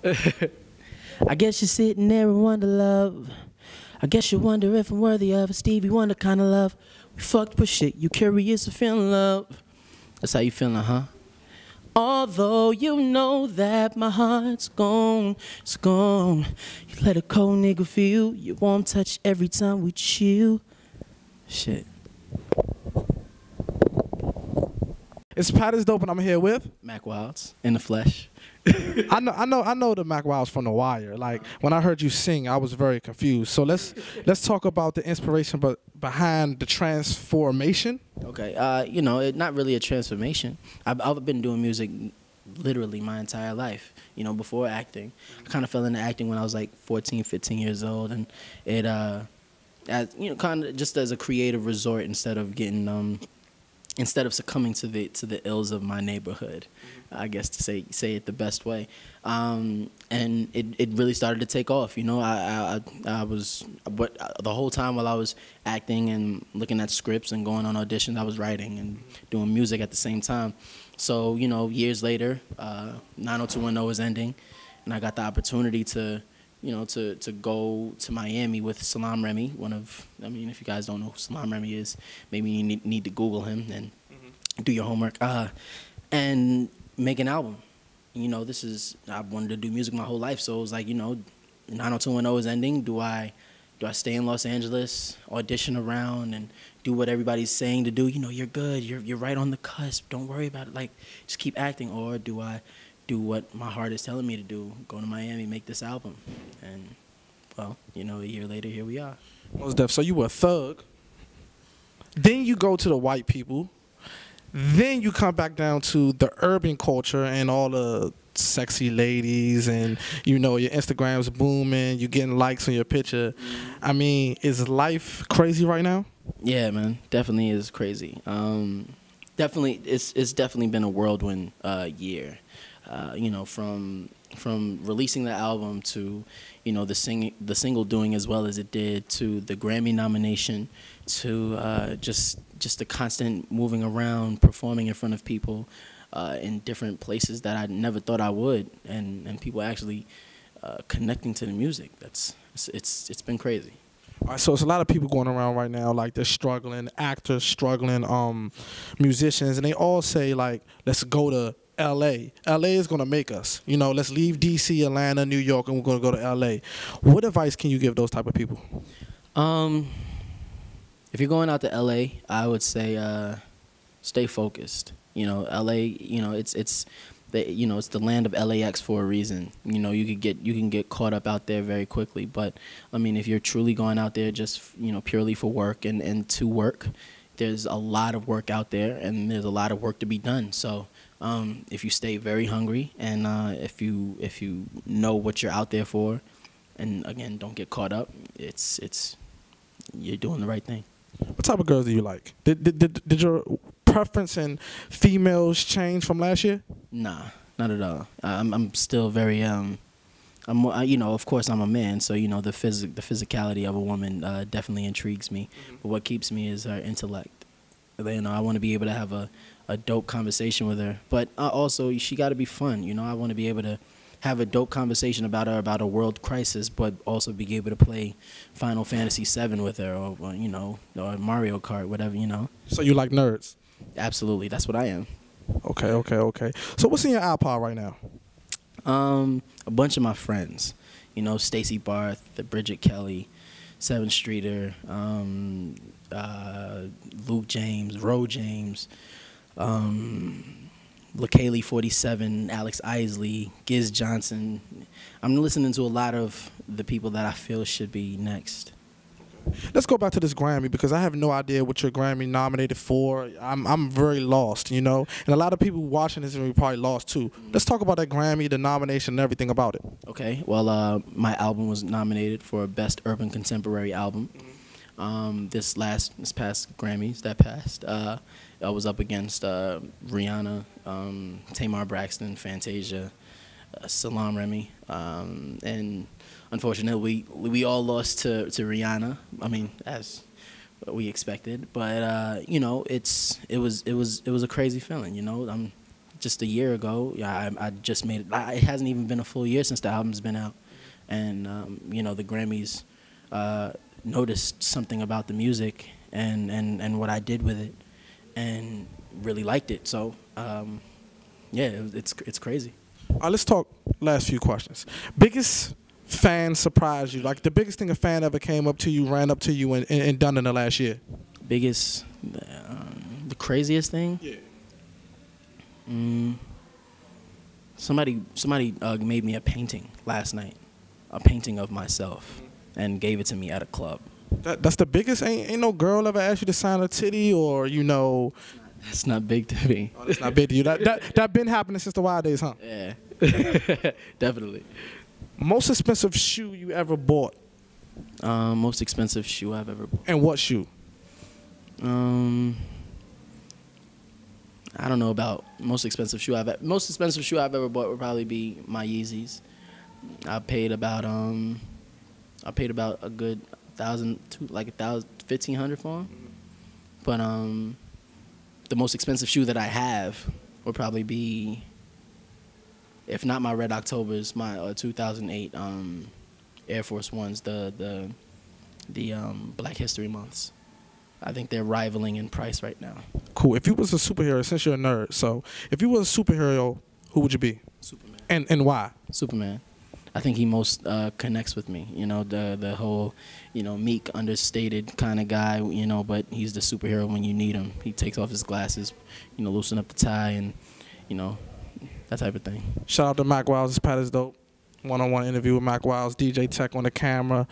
I guess you're sitting there and wonder, love. I guess you wonder if I'm worthy of a Stevie Wonder kind of love. We fucked with shit, you curious or feeling love. That's how you feeling, huh? Although you know that my heart's gone, it's gone. You let a cold nigga feel your warm touch every time we chill. Shit. It's PATisDOPE, and I'm here with Mack Wilds in the flesh. I know the Mack Wilds from The Wire. Like when I heard you sing, I was very confused. So let's talk about the inspiration, but behind the transformation. Okay, you know, it's not really a transformation. I've been doing music literally my entire life. You know, before acting, I kind of fell into acting when I was like 14, 15 years old, and it, as you know, kind of just as a creative resort instead of getting instead of succumbing to the ills of my neighborhood, I guess to say it the best way, and it really started to take off. You know, I was the whole time while I was acting and looking at scripts and going on auditions, I was writing and doing music at the same time. So you know, years later, 90210 is ending, and I got the opportunity to, you know, to go to Miami with Salaam Remi, I mean, if you guys don't know who Salaam Remi is, maybe you need to Google him and do your homework, and make an album. You know, I wanted to do music my whole life, so it was like, you know, 90210 is ending. Do I stay in Los Angeles, audition around, and do what everybody's saying to do? You know, you're good, you're right on the cusp, don't worry about it, like, just keep acting. Or do I do what my heart is telling me to do, go to Miami, make this album? And, well, you know, a year later, here we are. Most def. So you were a thug. Then you go to the white people. Then you come back down to the urban culture and all the sexy ladies, and you know, your Instagram's booming, you getting likes on your picture. I mean, is life crazy right now? Yeah, man, definitely is crazy. Definitely, it's definitely been a whirlwind year. You know, from releasing the album to, you know, the single doing as well as it did, to the Grammy nomination, to just the constant moving around, performing in front of people in different places that I never thought I would, and people actually connecting to the music. It's been crazy. All right, so it's a lot of people going around right now, like they're struggling, actors struggling, musicians, and they all say, like, let's go to LA. LA is going to make us. You know, let's leave DC, Atlanta, New York, and we're going to go to LA. What advice can you give those type of people? If you're going out to LA, I would say stay focused. You know, LA, you know, it's the land of LAX for a reason. You know, you can get caught up out there very quickly. But I mean, if you're truly going out there just, you know, purely for work and to work, there's a lot of work out there, and there's a lot of work to be done. So if you stay very hungry, and if you know what you're out there for, and again, don't get caught up, you're doing the right thing. What type of girls do you like? Did your preference in females change from last year? Nah, not at all. I'm still very you know, of course I'm a man, so you know the physicality of a woman definitely intrigues me. But what keeps me is her intellect. You know, I want to be able to have a dope conversation with her, but also she got to be fun. You know, I want to be able to have a dope conversation about her, about a world crisis, but also be able to play Final Fantasy VII with her, or you know, or Mario Kart, whatever, you know. So you like nerds? Absolutely, that's what I am. Okay. So what's in your iPod right now? A bunch of my friends, you know, Stacey Barth, the Bridget Kelly, Seven Streeter, Luke James, Ro James, LaKaylee 47, Alex Isley, Giz Johnson. I'm listening to a lot of the people that I feel should be next. Let's go back to this Grammy, because I have no idea what you're Grammy nominated for. I'm very lost, you know, and a lot of people watching this are probably lost too. Let's talk about that Grammy, the nomination, and everything about it. Okay, well, my album was nominated for Best Urban Contemporary Album. This past Grammys that passed, I was up against Rihanna, Tamar Braxton, Fantasia, Salaam Remi, and unfortunately we all lost to Rihanna. I mean, as we expected, but you know, it was a crazy feeling. You know, just a year ago. Yeah, I just made it. It hasn't even been a full year since the album's been out, and you know, the Grammys noticed something about the music and what I did with it, and really liked it. So yeah, it's crazy. Let's talk last few questions. Biggest fan surprised you? Like the biggest thing a fan ever came up to you, ran up to you, and done in the last year? Biggest, the craziest thing? Yeah. Somebody made me a painting last night, a painting of myself, and gave it to me at a club. That's the biggest. Ain't no girl ever asked you to sign a titty, or you know. That's not big to me. Oh, that's not big to you. That been happening since the wild days, huh? Yeah, definitely. Most expensive shoe you ever bought? Most expensive shoe I've ever bought. And what shoe? I don't know about most expensive shoe I've ever bought would probably be my Yeezys. I paid about a good $1,500 for them. But the most expensive shoe that I have would probably be, if not my Red Octobers, my 2008 Air Force Ones, the Black History Months. I think they're rivaling in price right now. Cool. If you was a superhero, since you're a nerd, so if you was a superhero, who would you be? Superman. And why? Superman. I think he most connects with me. You know, the whole, you know, meek, understated kind of guy. You know, but he's the superhero when you need him. He takes off his glasses, you know, loosen up the tie, and you know, that type of thing. Shout out to Mack Wilds. It's PATisDOPE. One-on-one interview with Mack Wilds. DJ Tech on the camera.